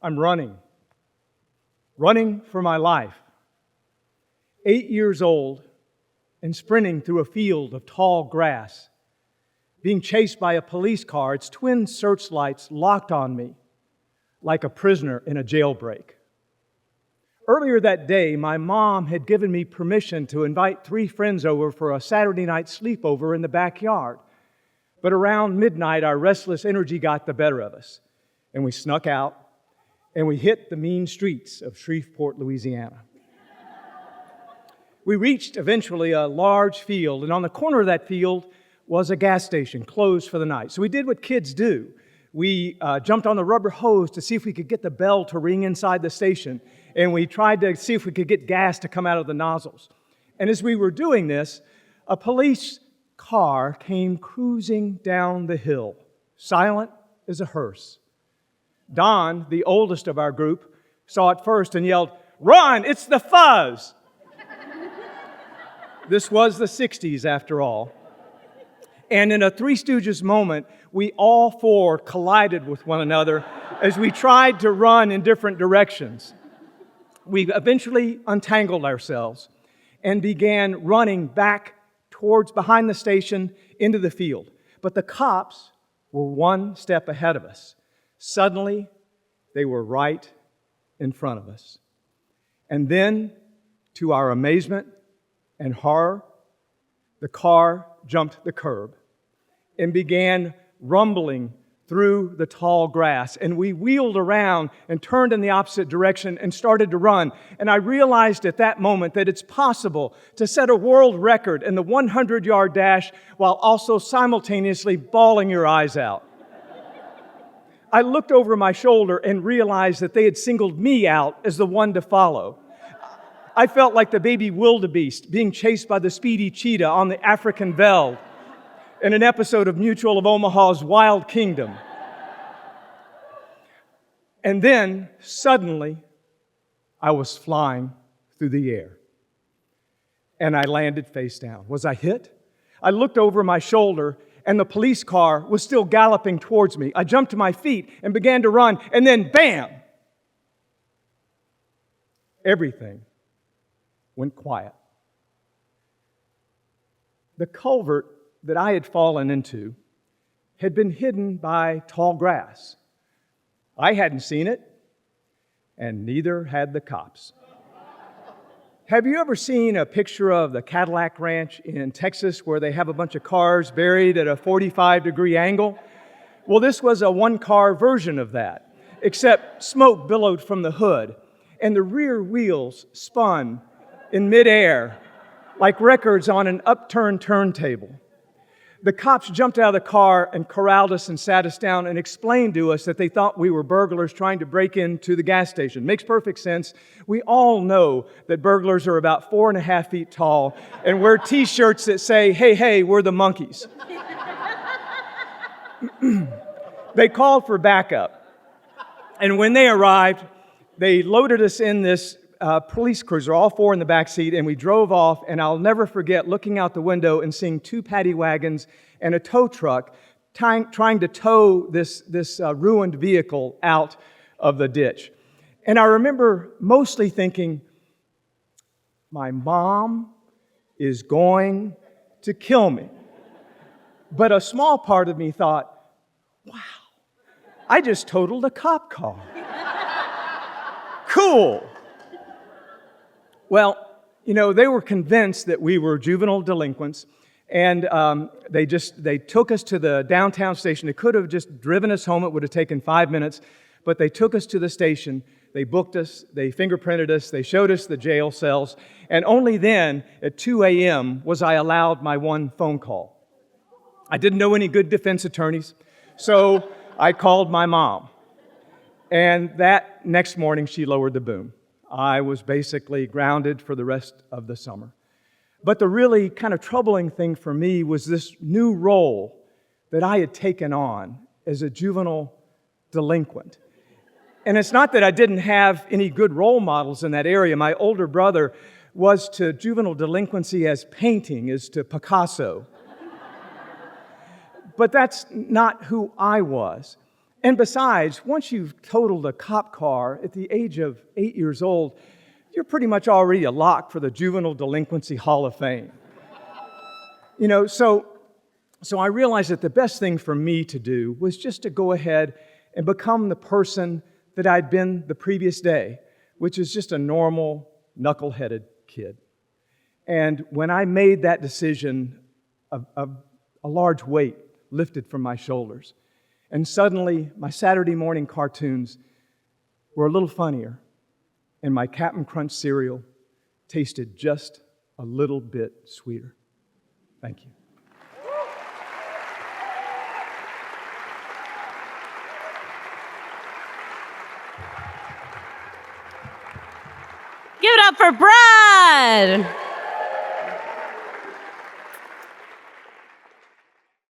I'm running for my life. 8 years old and sprinting through a field of tall grass, being chased by a police car, its twin searchlights locked on me like a prisoner in a jailbreak. Earlier that day, my mom had given me permission to invite 3 friends over for a Saturday night sleepover in the backyard. But around midnight, our restless energy got the better of us, and we snuck out, and we hit the mean streets of Shreveport, Louisiana. We reached eventually a large field, and on the corner of that field was a gas station closed for the night. So we did what kids do. We jumped on the rubber hose to see if we could get the bell to ring inside the station, and we tried to see if we could get gas to come out of the nozzles. And as we were doing this, a police car came cruising down the hill, silent as a hearse. Don, the oldest of our group, saw it first and yelled, "Run, it's the fuzz!" This was the 60s, after all. And in a Three Stooges moment, we all 4 collided with one another as we tried to run in different directions. We eventually untangled ourselves and began running back towards behind the station into the field. But the cops were 1 step ahead of us. Suddenly, they were right in front of us. And then, to our amazement and horror, the car jumped the curb and began rumbling through the tall grass. And we wheeled around and turned in the opposite direction and started to run. And I realized at that moment that it's possible to set a world record in the 100-yard dash while also simultaneously bawling your eyes out. I looked over my shoulder and realized that they had singled me out as the one to follow. I felt like the baby wildebeest being chased by the speedy cheetah on the African veld in an episode of Mutual of Omaha's Wild Kingdom. And then, suddenly, I was flying through the air. And I landed face down. Was I hit? I looked over my shoulder, and the police car was still galloping towards me. I jumped to my feet and began to run, and then, bam! Everything went quiet. The culvert that I had fallen into had been hidden by tall grass. I hadn't seen it, and neither had the cops. Have you ever seen a picture of the Cadillac Ranch in Texas where they have a bunch of cars buried at a 45-degree angle? Well, this was a 1-car version of that, except smoke billowed from the hood, and the rear wheels spun in midair like records on an upturned turntable. The cops jumped out of the car and corralled us and sat us down and explained to us that they thought we were burglars trying to break into the gas station. Makes perfect sense. We all know that burglars are about 4.5 feet tall and wear T-shirts that say, "Hey, hey, we're the monkeys." They called for backup. And when they arrived, they loaded us in this police cruiser, all 4 in the back seat, and we drove off, and I'll never forget looking out the window and seeing 2 paddy wagons and a tow truck trying to tow this ruined vehicle out of the ditch. And I remember mostly thinking, my mom is going to kill me. But a small part of me thought, wow, I just totaled a cop car. Cool. Well, they were convinced that we were juvenile delinquents, and they took us to the downtown station. They could have just driven us home. It would have taken 5 minutes, but they took us to the station. They booked us. They fingerprinted us. They showed us the jail cells, and only then, at 2 a.m., was I allowed my 1 phone call. I didn't know any good defense attorneys, so I called my mom, and that next morning, she lowered the boom. I was basically grounded for the rest of the summer. But the really kind of troubling thing for me was this new role that I had taken on as a juvenile delinquent. And it's not that I didn't have any good role models in that area. My older brother was to juvenile delinquency as painting is to Picasso. But that's not who I was. And besides, once you've totaled a cop car at the age of 8 years old, you're pretty much already a lock for the Juvenile Delinquency Hall of Fame. So I realized that the best thing for me to do was just to go ahead and become the person that I'd been the previous day, which is just a normal, knuckle-headed kid. And when I made that decision, a large weight lifted from my shoulders. And suddenly, my Saturday morning cartoons were a little funnier, and my Cap'n Crunch cereal tasted just a little bit sweeter. Thank you. Give it up for Brad!